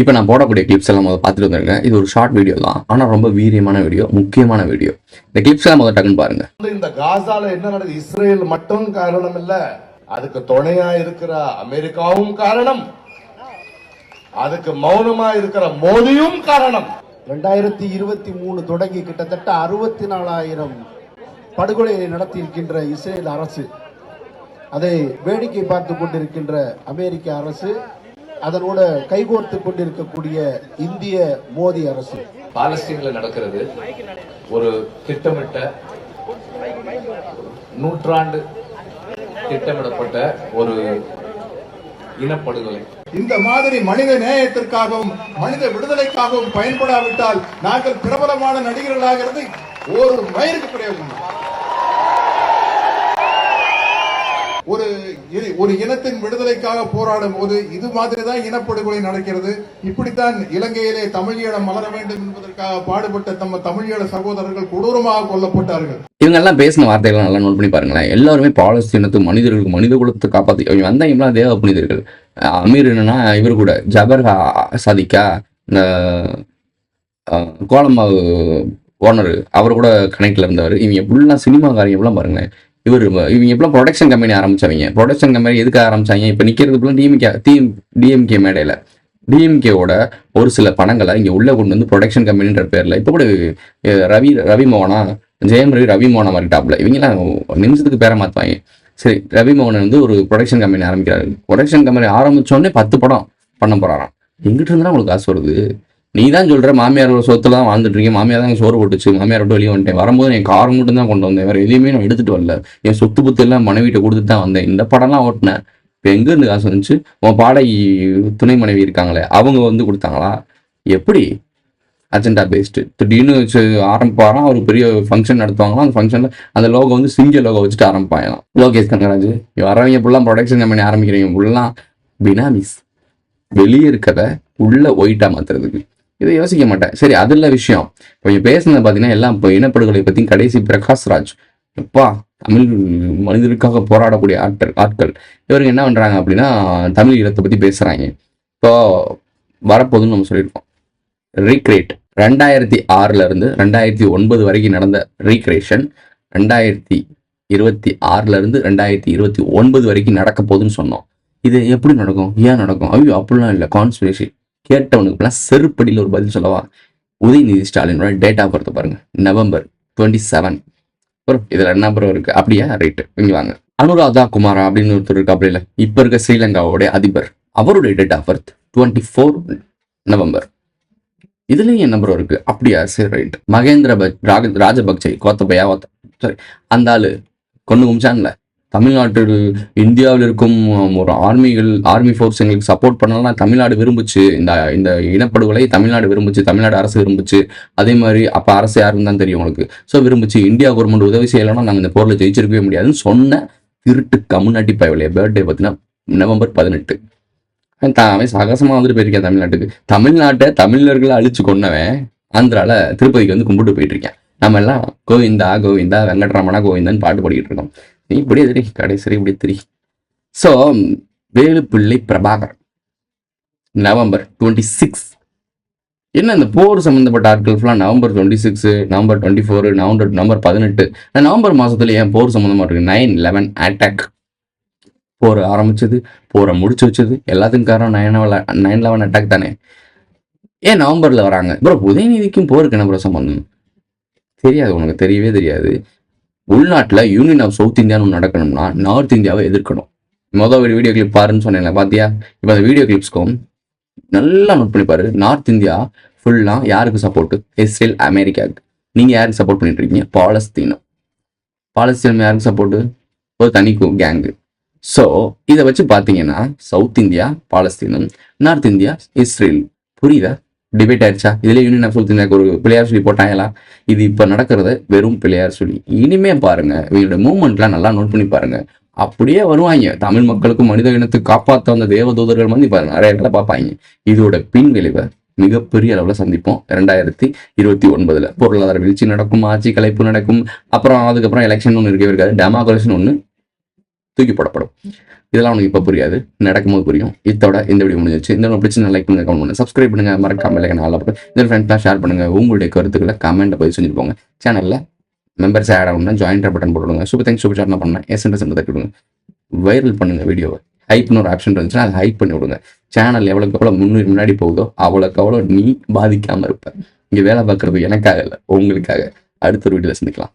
இப்போ நான் போடக்கூடிய கிளிப்ஸ் எல்லாம் முதல்ல பார்த்துட்டு வந்துருக்கேன். இது ஒரு ஷார்ட் வீடியோ தான், ஆனால் ரொம்ப வீரியமான வீடியோ, முக்கியமான வீடியோ. இந்த கிளிப்ஸ் எல்லாம் முதல்ல டக்குன்னு பாருங்க. இந்த காசால என்ன நடக்குது? இஸ்ரேல் மட்டும் காரணம் இல்ல, அதுக்கு துணையா இருக்கிற அமெரிக்காவும் காரணம், அதுக்கு மௌனமா இருக்கிற மோடியும் காரணம். 2023 தொடங்கி கிட்டத்தட்ட 64,000 படுகொலையை நடத்தி இருக்கின்ற இஸ்ரேல் அரசு, அதை வேடிக்கை பார்த்து கொண்டிருக்கின்ற அமெரிக்க அரசு, அதனோட கைகோர்த்து கொண்டிருக்கக்கூடிய இந்திய மோடி அரசு. பாலஸ்தீன்ல நடக்கிறது ஒரு திட்டமிட்ட நூற்றாண்டு திட்டமிடப்பட்ட ஒரு இனப்படுகொலை. இந்த மாதிரி மனித நேயத்திற்காகவும் மனித விடுதலைக்காகவும் பயன்படாவிட்டால் நாங்கள் பிரபலமான நடிகர்களாகிறது ஒரு மயிருக்கு பிரயோஜனம். ஒரு இனத்தின் விடுதலைக்காக போராடும் போது இது மாதிரிதான் இனப்படுகொலை நடக்கிறது. இப்படித்தான் இலங்கையிலே தமிழீழ மலர வேண்டும் என்பதற்காக பாடுபட்ட நம்ம தமிழீழ சகோதரர்கள் கொடூரமாக கொல்லப்பட்டார்கள். இவங்க எல்லாம் பேசின வார்த்தைகள் நல்லா நோட் பண்ணி பாருங்களேன். எல்லாருமே பாலஸ்தீனத்து மனிதர்களுக்கு மனித குலத்தை காப்பாற்றி அவங்க வந்தா இவங்களாம் தேவ புனிதர்கள். அமீர் என்னன்னா இவர் கூட ஜபர் சாதிக்கா இந்த கோலமாவு ஓனர் அவர் கூட கனெக்ட்ல இருந்தவர். இவங்க எப்படிலாம் சினிமாக்காரங்க எப்படிலாம் பாருங்களேன். இவங்க எப்படிலாம் ப்ரொடக்ஷன் கம்பெனி ஆரம்பிச்சவங்க. ப்ரொடக்ஷன் கம்பெனி எதுக்கு ஆரம்பிச்சாங்க? இப்போ நிற்கிறது டிஎம்கே மேடையில் டிஎம்கேவோட ஒரு சில பணங்களை இங்கே உள்ளே கொண்டு வந்து ப்ரொடக்ஷன் கம்பெனின்ற பேரில் இப்போ கூட ரவி மோகனா ஜெயம் ரவி மோகனா மாறிட்டாப்ல. இவங்கெல்லாம் நிமிஷத்துக்கு பேரை மாற்றுவாங்க. சரி, ரவி மோகன் வந்து ஒரு ப்ரொடக்ஷன் கம்பெனி ஆரம்பிக்கிறாரு. ப்ரொடக்ஷன் கம்பெனி ஆரம்பித்தோடனே 10 படம் பண்ண போகிறாராம். எங்கிட்ட இருந்தாலும் உங்களுக்கு காசு வருது? நீ தான் சொல்கிற மாமியார் சொத்துல தான் வாழ்ந்துட்டு இருக்கேன், மாமியார் தான் சோறு போட்டுச்சு, மாமியார் விட்டு வெளியே வந்துட்டேன், வரும்போது என் கார் மட்டும் தான் கொண்டு வந்தேன், வேறு எதுவுமே நான் எடுத்துகிட்டு வரல, என் சொத்து புத்து எல்லாம் மனைவிட்ட கொடுத்துட்டு தான் வந்தேன், இந்த படம்லாம் ஓட்டினேன், இப்போ எங்கேருந்து காசு வந்துச்சு? உன் பாடகி துணை மனைவி இருக்காங்களே அவங்க வந்து கொடுத்தாங்களா? எப்படி அஜெண்டா பேஸ்டு திடீர்னு வச்சு ஆரம்பிப்பாராம். ஒரு பெரிய ஃபங்க்ஷன் நடத்துவாங்களாம். அந்த ஃபங்க்ஷனில் அந்த லோகோ வந்து சிங்க லோகோ வச்சுட்டு ஆரம்பிப்பாங்களாம். லோகேஷ் கனகராஜ் வரவங்க ஃபுல்லாக ப்ரொடக்ஷன் கம்பெனி ஆரம்பிக்கிறீங்க, ஃபுல்லாக பினாமிஸ், வெளியே இருக்கிறத உள்ள ஒயிட்டாக மாற்றுறதுக்கு. இதை யோசிக்க மாட்டேன். சரி, அதில் விஷயம் கொஞ்சம் பேசுனது பார்த்தீங்கன்னா எல்லாம் இப்போ இனப்படுகொலை பற்றி கடைசி பிரகாஷ்ராஜ் எப்பா தமிழ் மனிதருக்காக போராடக்கூடிய ஆட்கள் இவருக்கு என்ன பண்ணுறாங்க அப்படின்னா தமிழ் ஈழத்தை பற்றி பேசுகிறாங்க. இப்போ வரப்போதுன்னு நம்ம சொல்லியிருக்கோம். ரீக்ரியேட் 2006 2009 வரைக்கும் நடந்த ரீக்ரியேஷன் 2026 2029 வரைக்கும் நடக்க போகுதுன்னு சொன்னோம். இது எப்படி நடக்கும்? ஏன் நடக்கும்? ஐயோ அப்படிலாம் இல்லை, கான்ஸ்பிரசி. கேட்டவனுக்குலாம் செருப்படியில் ஒரு பதில் சொல்லவா? உதயநிதி ஸ்டாலினோட டேட் ஆஃப் பர்த் பாருங்க, November 27. இதில் என்ன அப்புறம் இருக்கு? அப்படியா? ரைட்டு, இங்கே வாங்க. அனுராதா குமாரா அப்படின்னு ஒருத்தர் இருக்கு. அப்படி இல்லை, இப்போ இருக்க ஸ்ரீலங்காவோடைய அதிபர், அவருடைய டேட் ஆஃப் பர்த் 24 November. இதுலேயும் என்ன நம்பர் இருக்கு? அப்படியா? சரி, ரைட். மகேந்திர ராஜபக்சே கோத்தபயா சரி, அந்த ஆளு கொண்டு குமிச்சான்ல தமிழ்நாட்டில் இந்தியாவில் இருக்கும் ஒரு ஆர்மி ஃபோர்ஸ் எங்களுக்கு சப்போர்ட் பண்ணலாம், தமிழ்நாடு விரும்புச்சு, இந்த இனப்படுகொலை தமிழ்நாடு விரும்புச்சு, தமிழ்நாடு அரசு விரும்புச்சு. அதே மாதிரி அப்போ அரசு யாருன்னு தான் தெரியும் உங்களுக்கு. ஸோ விரும்புச்சு, இந்தியா கவர்மெண்ட் உதவி செய்யலைன்னா நாங்கள் இந்த போரில் ஜெயிச்சிருக்கவே முடியாதுன்னு சொன்ன திருட்டு கம்யூனிட்டி பயவலைய பர்த்டே பார்த்தீங்கன்னா November 18. அவன் சாகசமாக வந்துட்டு போயிருக்கேன் தமிழ்நாட்டுக்கு. தமிழ்நாட்டை தமிழர்களை அழிச்சு கொண்டவன் ஆந்திரால திருப்பதிக்கு வந்து கும்பிட்டு போயிட்டு இருக்கேன். நம்ம எல்லாம் கோவிந்தா கோவிந்தா வெங்கட்ரமணா கோவிந்தான்னு பாட்டு பாடிக்கிட்டு இருக்கோம். இப்படியே தெரி கடைசி இப்படி தெரி. So Velupillai Prabhakar November 26. என்ன இந்த போர் சம்மந்தப்பட்ட ஆட்கள் ஃபுல்லாக November 26, November 24, November 18. நவம்பர் மாதத்துல ஏன் போர் சம்மந்தமாக இருக்கு? 9/11 அட்டாக். போரை ஆரம்பிச்சது, போரை முடிச்சு வச்சது, எல்லாத்துக்கும் காரணம் 9/11 அட்டாக் தானே. ஏன் நவம்பரில் வராங்க? ப்ரோ உதயநிதிக்கும் போருக்கு என்ன ப்ரோ சம்பந்தம்? தெரியாது, உனக்கு தெரியவே தெரியாது. உள்நாட்டில் யூனியன் ஆஃப் சவுத் இந்தியான்னு நடக்கணும்னா நார்த் இந்தியாவை எதிர்க்கணும். வீடியோ கிளிப் பாருன்னு சொன்னேன் பார்த்தியா? இப்போ அந்த வீடியோ கிளிப்ஸ்க்கும் நல்லா நோட் பண்ணி பாரு. நார்த் இந்தியா ஃபுல்லாக யாருக்கு சப்போர்ட்டு? இஸ்ரேல், அமெரிக்காவுக்கு. நீங்கள் யாருக்கு சப்போர்ட் பண்ணிட்டு இருக்கீங்க? பாலஸ்தீனம் யாருக்கு சப்போர்ட்டு? ஒரு தனி கேங்கு. ஸோ இதை வச்சு பார்த்தீங்கன்னா சவுத் இந்தியா பாலஸ்தீனம், நார்த் இந்தியா இஸ்ரேல். புரியுதா? டிபேட் ஆயிடுச்சா? இதுல யூனியன் ஆஃப் சவுத் இந்தியாவுக்கு ஒரு பிள்ளையார் சொல்லி போட்டாங்களா? இது இப்போ நடக்கிறது வெறும் பிள்ளையார் சொல்லி. இனிமே பாருங்க, இவங்களோட மூவ்மெண்ட்லாம் நல்லா நோட் பண்ணி பாருங்க. அப்படியே வருவாங்க. தமிழ் மக்களுக்கும் மனித இனத்துக்கு காப்பாற்ற வந்த தேவதூதர்கள் வந்து பாருங்க நிறைய இடத்துல பார்ப்பாங்க. இதோட பின் விளைவை மிகப்பெரிய அளவில் சந்திப்போம் 2029. பொருளாதார வீழ்ச்சி நடக்கும், ஆட்சி கலைப்பு நடக்கும், அப்புறம் அதுக்கப்புறம் எலெக்ஷன் ஒன்று இருக்கவே இருக்காது, டெமோக்ரஸி ஒன்று தூக்கி போடப்படும். இதெல்லாம் உனக்கு இப்போ புரியாது, நடக்கும்போது புரியும். இதோட இந்த வீடியோ முடிஞ்சிச்சு. இந்த பிடிச்சி லைக் பண்ணுங்க, கமெண்ட் பண்ணுங்க, சப்ஸ்கிரைப் பண்ணுங்க, மறக்காம லைக் நல்லா போட்டு இந்த ஃப்ரெண்ட்ஸ்லாம் ஷேர் பண்ணுங்க. உங்களுடைய கருத்துக்களை கமெண்ட்டை பதிவு செஞ்சுட்டு போங்க. சேனலில் மெம்பர்ஸ் ஆட் ஆகணும்னா ஜாயின்ட் பட்டன் போட்டுவிடுங்க. சூப்பர் தேங்க்ஸ் சூப்பர் சாட் பண்ணேன் எஸ்என்எஸ் தட்டுவிடுங்க. வைரல் பண்ணுங்க வீடியோவை. ஹைப்னு ஒரு ஆப்ஷன் இருந்துச்சுன்னா அதை ஹைப் பண்ணி விடுங்க. சேனல் எவ்வளோக்கு எவ்வளோ முன்னாடி போகுதோ அவ்வளோக்கு அவ்வளோ நீ பாதிக்காமல் இருப்ப. இங்கே வேலை பார்க்குறது எனக்காக இல்லை, உங்களுக்காக. அடுத்த ஒரு வீடியோவில் சந்திக்கலாம்.